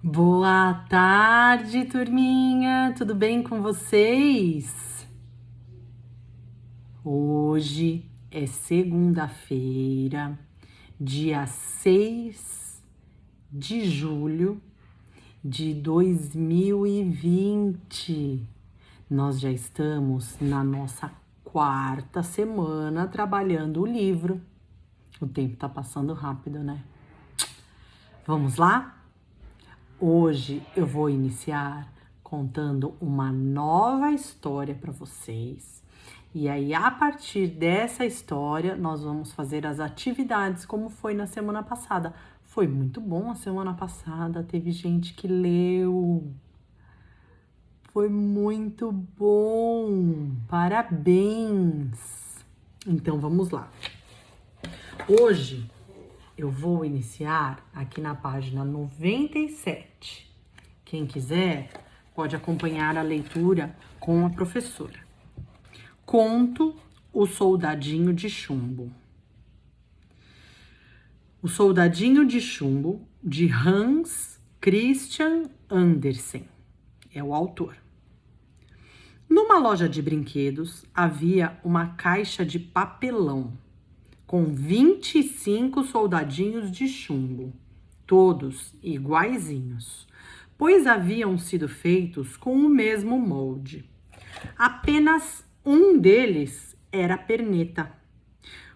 Boa tarde, turminha! Tudo bem com vocês? Hoje é segunda-feira, dia 6 de julho de 2020. Nós já estamos na nossa quarta semana trabalhando o livro. O tempo tá passando rápido, né? Vamos lá? Hoje eu vou iniciar contando uma nova história para vocês. E aí, a partir dessa história, nós vamos fazer as atividades como foi na semana passada. Foi muito bom a semana passada, teve gente que leu. Foi muito bom. Parabéns. Então vamos lá. Hoje eu vou iniciar aqui na página 97. Quem quiser pode acompanhar a leitura com a professora. Conto O Soldadinho de Chumbo. O Soldadinho de Chumbo, de Hans Christian Andersen, é o autor. Numa loja de brinquedos havia uma caixa de papelão com 25 soldadinhos de chumbo, todos iguaizinhos, pois haviam sido feitos com o mesmo molde. Apenas um deles era perneta.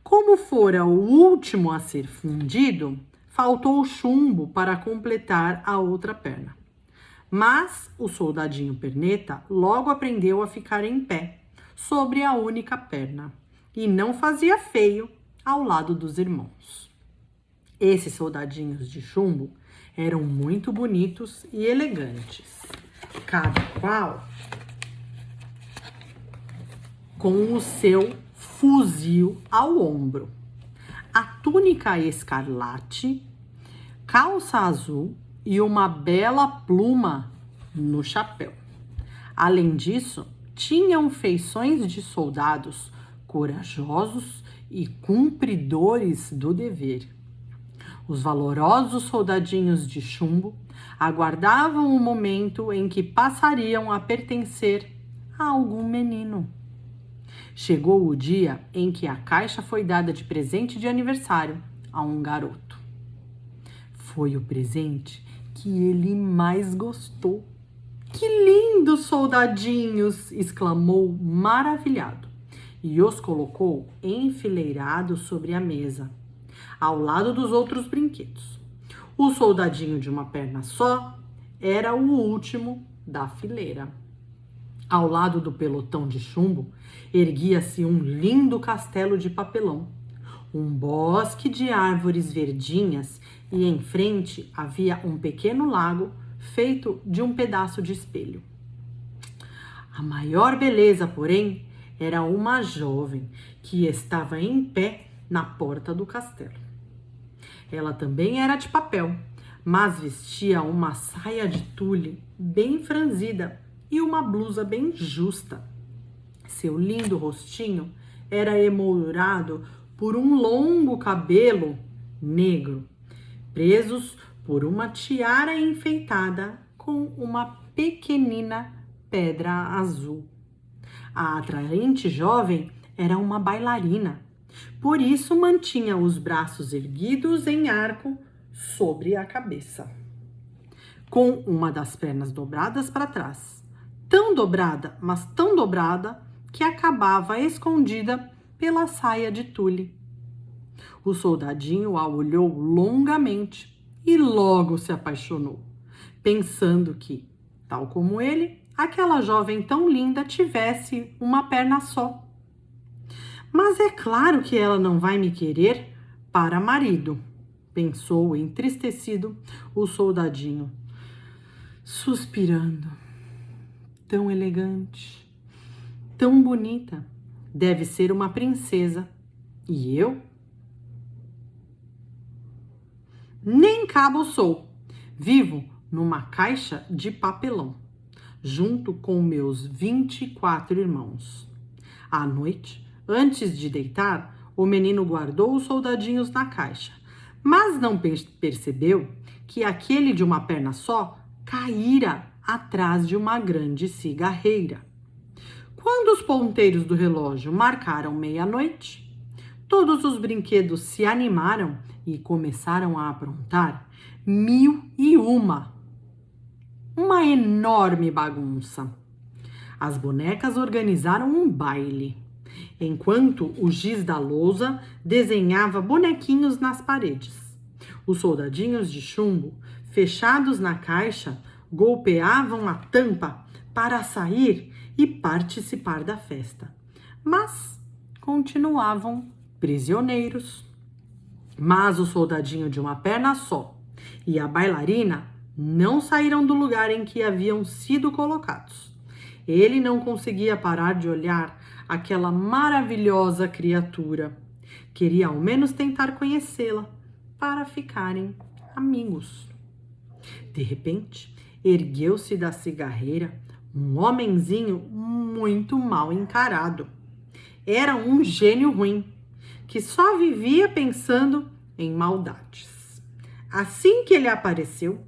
Como fora o último a ser fundido, faltou chumbo para completar a outra perna. Mas o soldadinho perneta logo aprendeu a ficar em pé, sobre a única perna, e não fazia feio ao lado dos irmãos. Esses soldadinhos de chumbo eram muito bonitos e elegantes, cada qual com o seu fuzil ao ombro, a túnica escarlate, calça azul e uma bela pluma no chapéu. Além disso, tinham feições de soldados corajosos e cumpridores do dever. Os valorosos soldadinhos de chumbo aguardavam o momento em que passariam a pertencer a algum menino. Chegou o dia em que a caixa foi dada de presente de aniversário a um garoto. Foi o presente que ele mais gostou. "Que lindos soldadinhos!" exclamou maravilhado, e os colocou enfileirados sobre a mesa, ao lado dos outros brinquedos. O soldadinho de uma perna só era o último da fileira. Ao lado do pelotão de chumbo, erguia-se um lindo castelo de papelão, um bosque de árvores verdinhas, e em frente havia um pequeno lago feito de um pedaço de espelho. A maior beleza, porém, era uma jovem que estava em pé na porta do castelo. Ela também era de papel, mas vestia uma saia de tule bem franzida e uma blusa bem justa. Seu lindo rostinho era emoldurado por um longo cabelo negro, presos por uma tiara enfeitada com uma pequenina pedra azul. A atraente jovem era uma bailarina, por isso mantinha os braços erguidos em arco sobre a cabeça, com uma das pernas dobradas para trás, tão dobrada, mas tão dobrada, que acabava escondida pela saia de tule. O soldadinho a olhou longamente e logo se apaixonou, pensando que, tal como ele, aquela jovem tão linda tivesse uma perna só. "Mas é claro que ela não vai me querer para marido", pensou entristecido o soldadinho, suspirando. "Tão elegante, tão bonita, deve ser uma princesa. E eu? Nem cabo sou, vivo numa caixa de papelão, junto com meus 24 irmãos." À noite, antes de deitar, o menino guardou os soldadinhos na caixa, mas não percebeu que aquele de uma perna só caíra atrás de uma grande cigarreira. Quando os ponteiros do relógio marcaram meia-noite, todos os brinquedos se animaram e começaram a aprontar 1001. Uma enorme bagunça. As bonecas organizaram um baile, enquanto o giz da lousa desenhava bonequinhos nas paredes. Os soldadinhos de chumbo, fechados na caixa, golpeavam a tampa para sair e participar da festa, mas continuavam prisioneiros. Mas o soldadinho de uma perna só e a bailarina não saíram do lugar em que haviam sido colocados. Ele não conseguia parar de olhar aquela maravilhosa criatura. Queria ao menos tentar conhecê-la para ficarem amigos. De repente, ergueu-se da cigarreira um homenzinho muito mal encarado. Era um gênio ruim, que só vivia pensando em maldades. Assim que ele apareceu,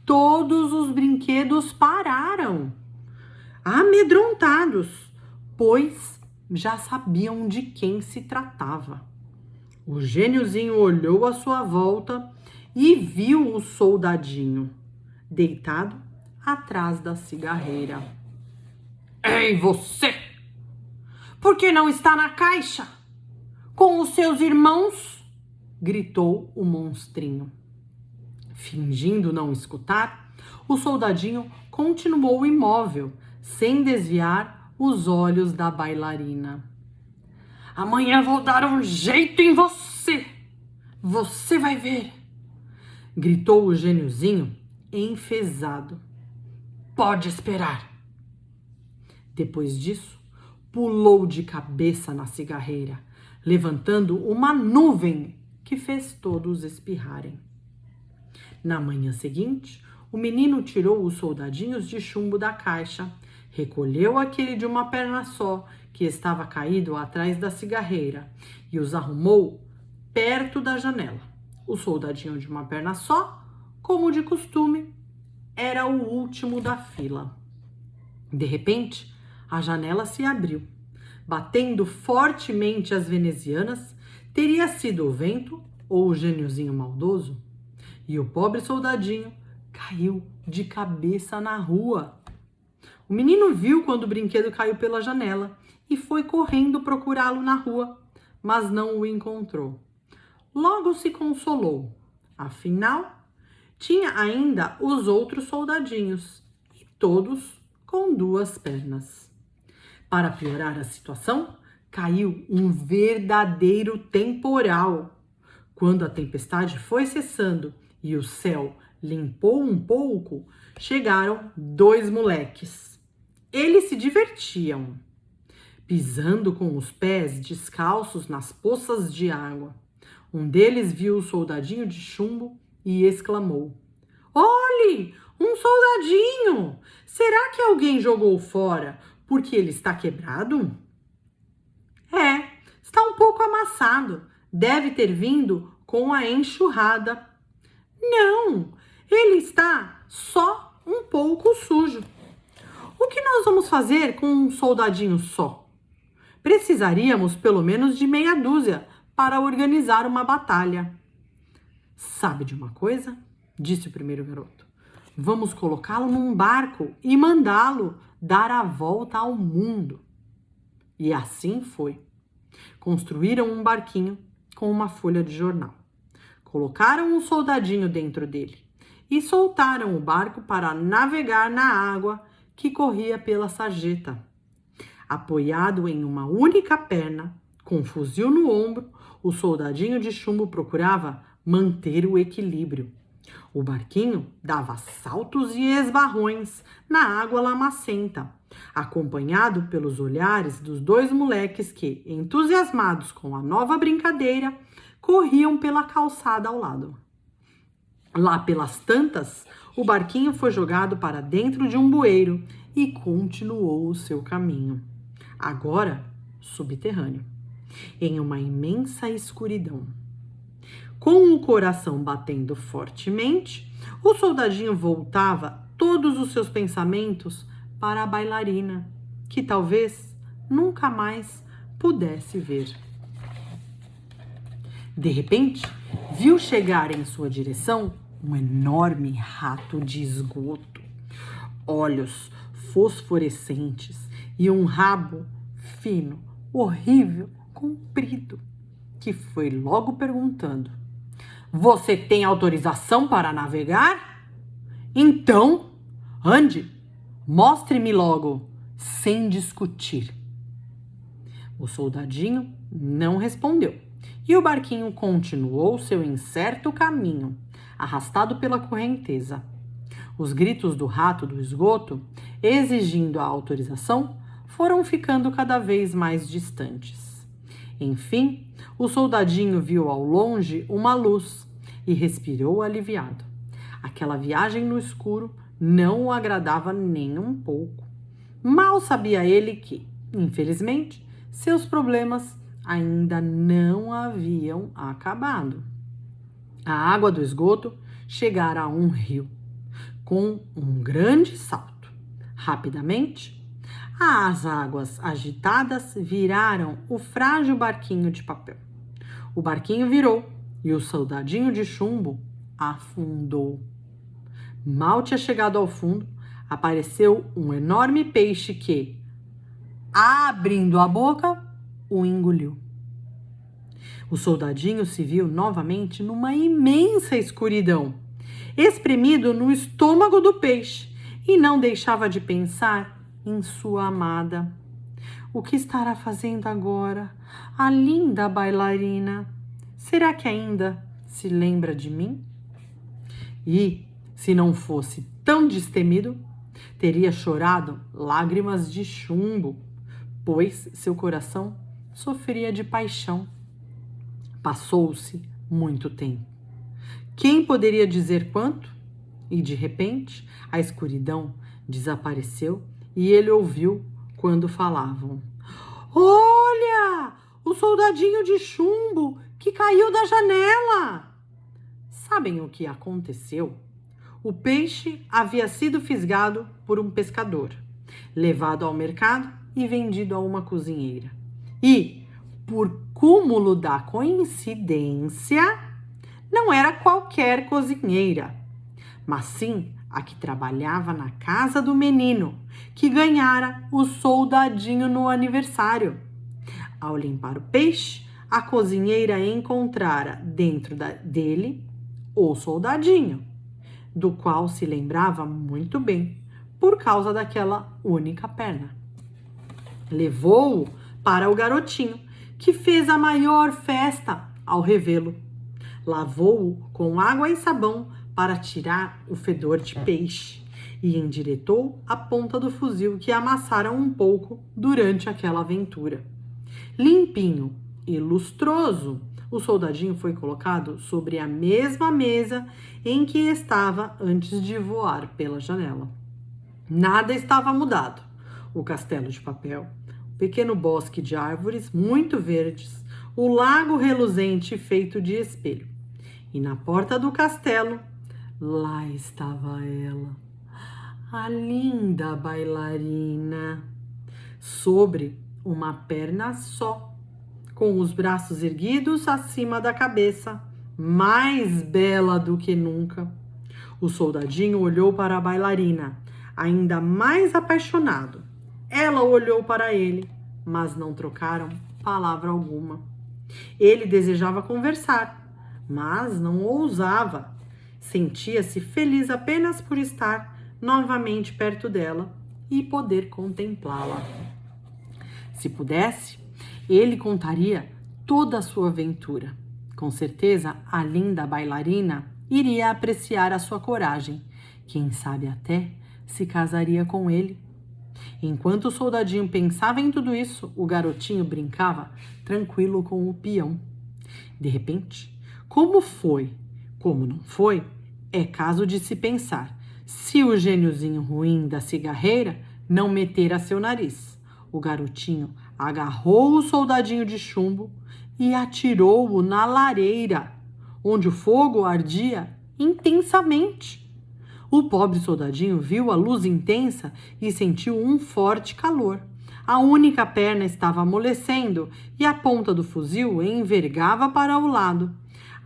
todos os brinquedos pararam, amedrontados, pois já sabiam de quem se tratava. O gêniozinho olhou à sua volta e viu o soldadinho deitado atrás da cigarreira. Ei, você! Por que não está na caixa com os seus irmãos? Gritou o monstrinho. Fingindo não escutar, o soldadinho continuou imóvel, sem desviar os olhos da bailarina. Amanhã vou dar um jeito em você! Você vai ver! Gritou o gêniozinho, enfesado. Pode esperar! Depois disso, pulou de cabeça na cigarreira, levantando uma nuvem que fez todos espirrarem. Na manhã seguinte, o menino tirou os soldadinhos de chumbo da caixa, recolheu aquele de uma perna só, que estava caído atrás da cigarreira, e os arrumou perto da janela. O soldadinho de uma perna só, como de costume, era o último da fila. De repente, a janela se abriu. Batendo fortemente as venezianas, teria sido o vento ou o gêniozinho maldoso? E o pobre soldadinho caiu de cabeça na rua. O menino viu quando o brinquedo caiu pela janela e foi correndo procurá-lo na rua, mas não o encontrou. Logo se consolou. Afinal, tinha ainda os outros soldadinhos, e todos com duas pernas. Para piorar a situação, caiu um verdadeiro temporal. Quando a tempestade foi cessando e o céu limpou um pouco, chegaram dois moleques. Eles se divertiam, pisando com os pés descalços nas poças de água. Um deles viu o soldadinho de chumbo e exclamou: Olhe, um soldadinho! Será que alguém jogou fora porque ele está quebrado? É, está um pouco amassado. Deve ter vindo com a enxurrada. Não, ele está só um pouco sujo. O que nós vamos fazer com um soldadinho só? Precisaríamos pelo menos de meia dúzia para organizar uma batalha. Sabe de uma coisa? Disse o primeiro garoto. Vamos colocá-lo num barco e mandá-lo dar a volta ao mundo. E assim foi. Construíram um barquinho com uma folha de jornal. Colocaram um soldadinho dentro dele e soltaram o barco para navegar na água que corria pela sarjeta. Apoiado em uma única perna, com um fuzil no ombro, o soldadinho de chumbo procurava manter o equilíbrio. O barquinho dava saltos e esbarrões na água lamacenta, acompanhado pelos olhares dos dois moleques que, entusiasmados com a nova brincadeira, corriam pela calçada ao lado. Lá pelas tantas, o barquinho foi jogado para dentro de um bueiro e continuou o seu caminho, agora subterrâneo, em uma imensa escuridão. Com o coração batendo fortemente, o soldadinho voltava todos os seus pensamentos para a bailarina, que talvez nunca mais pudesse ver. De repente, viu chegar em sua direção um enorme rato de esgoto, olhos fosforescentes e um rabo fino, horrível, comprido, que foi logo perguntando: "Você tem autorização para navegar? Então, ande, mostre-me logo, sem discutir." O soldadinho não respondeu e o barquinho continuou seu incerto caminho, arrastado pela correnteza. Os gritos do rato do esgoto, exigindo a autorização, foram ficando cada vez mais distantes. Enfim, o soldadinho viu ao longe uma luz e respirou aliviado. Aquela viagem no escuro não o agradava nem um pouco. Mal sabia ele que, infelizmente, seus problemas ainda não haviam acabado. A água do esgoto chegara a um rio, com um grande salto. Rapidamente, as águas agitadas viraram o frágil barquinho de papel. O barquinho virou e o soldadinho de chumbo afundou. Mal tinha chegado ao fundo, apareceu um enorme peixe que, abrindo a boca, o engoliu. O soldadinho se viu novamente numa imensa escuridão, espremido no estômago do peixe, e não deixava de pensar em sua amada. O que estará fazendo agora? A linda bailarina. Será que ainda se lembra de mim? E, se não fosse tão destemido, teria chorado lágrimas de chumbo, pois seu coração sofria de paixão. Passou-se muito tempo. Quem poderia dizer quanto? E de repente, a escuridão desapareceu e ele ouviu quando falavam: "Olha, o soldadinho de chumbo que caiu da janela!" Sabem o que aconteceu? O peixe havia sido fisgado por um pescador, levado ao mercado e vendido a uma cozinheira. E, por cúmulo da coincidência, não era qualquer cozinheira, mas sim a que trabalhava na casa do menino, que ganhara o soldadinho no aniversário. Ao limpar o peixe, a cozinheira encontrara dentro dele o soldadinho, do qual se lembrava muito bem, por causa daquela única perna. Levou-o para o garotinho, que fez a maior festa ao revê-lo. Lavou-o com água e sabão para tirar o fedor de peixe e endireitou a ponta do fuzil que amassaram um pouco durante aquela aventura. Limpinho e lustroso, o soldadinho foi colocado sobre a mesma mesa em que estava antes de voar pela janela. Nada estava mudado. O castelo de papel, o pequeno bosque de árvores muito verdes, o lago reluzente feito de espelho. E na porta do castelo, lá estava ela, a linda bailarina, sobre uma perna só, com os braços erguidos acima da cabeça, mais bela do que nunca. O soldadinho olhou para a bailarina, ainda mais apaixonado. Ela olhou para ele, mas não trocaram palavra alguma. Ele desejava conversar, mas não ousava. Sentia-se feliz apenas por estar novamente perto dela e poder contemplá-la. Se pudesse, ele contaria toda a sua aventura. Com certeza, a linda bailarina iria apreciar a sua coragem. Quem sabe até se casaria com ele. Enquanto o soldadinho pensava em tudo isso, o garotinho brincava tranquilo com o peão. De repente, como foi, como não foi, é caso de se pensar, se o gêniozinho ruim da cigarreira não metera seu nariz. O garotinho agarrou o soldadinho de chumbo e atirou-o na lareira, onde o fogo ardia intensamente. O pobre soldadinho viu a luz intensa e sentiu um forte calor. A única perna estava amolecendo e a ponta do fuzil envergava para o lado.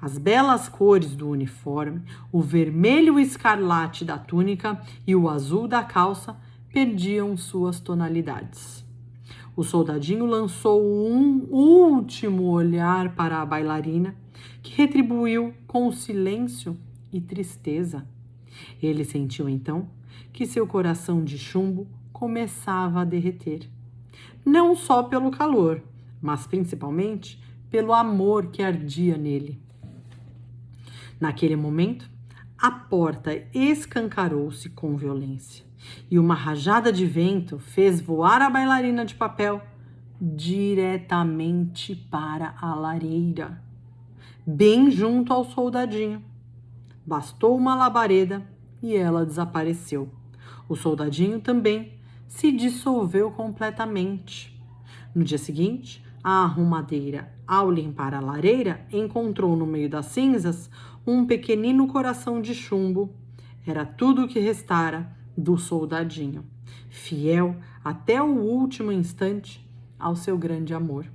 As belas cores do uniforme, o vermelho escarlate da túnica e o azul da calça perdiam suas tonalidades. O soldadinho lançou um último olhar para a bailarina, que retribuiu com silêncio e tristeza. Ele sentiu então que seu coração de chumbo começava a derreter. Não só pelo calor, mas principalmente pelo amor que ardia nele. Naquele momento, a porta escancarou-se com violência e uma rajada de vento fez voar a bailarina de papel diretamente para a lareira, bem junto ao soldadinho. Bastou uma labareda e ela desapareceu. O soldadinho também se dissolveu completamente. No dia seguinte, a arrumadeira, ao limpar a lareira, encontrou no meio das cinzas um pequenino coração de chumbo. Era tudo o que restara do soldadinho, fiel até o último instante ao seu grande amor.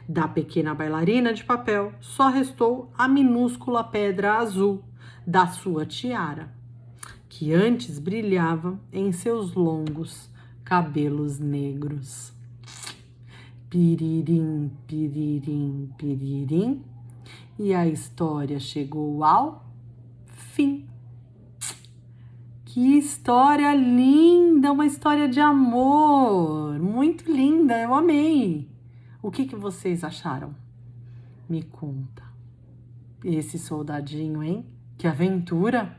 Da pequena bailarina de papel só restou a minúscula pedra azul da sua tiara, que antes brilhava em seus longos cabelos negros. Piririm, piririm, piririm, e a história chegou ao fim. Que história linda, uma história de amor, muito linda, eu amei. O que vocês acharam? Me conta. Esse soldadinho, hein? Que aventura,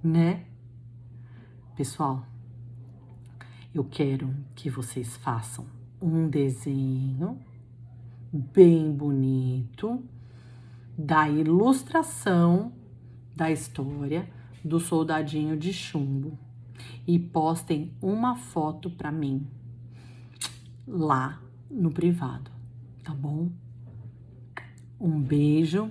né? Pessoal, eu quero que vocês façam um desenho bem bonito da ilustração da história do soldadinho de chumbo e postem uma foto para mim lá no privado, tá bom? Um beijo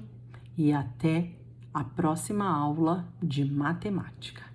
e até a próxima aula de matemática.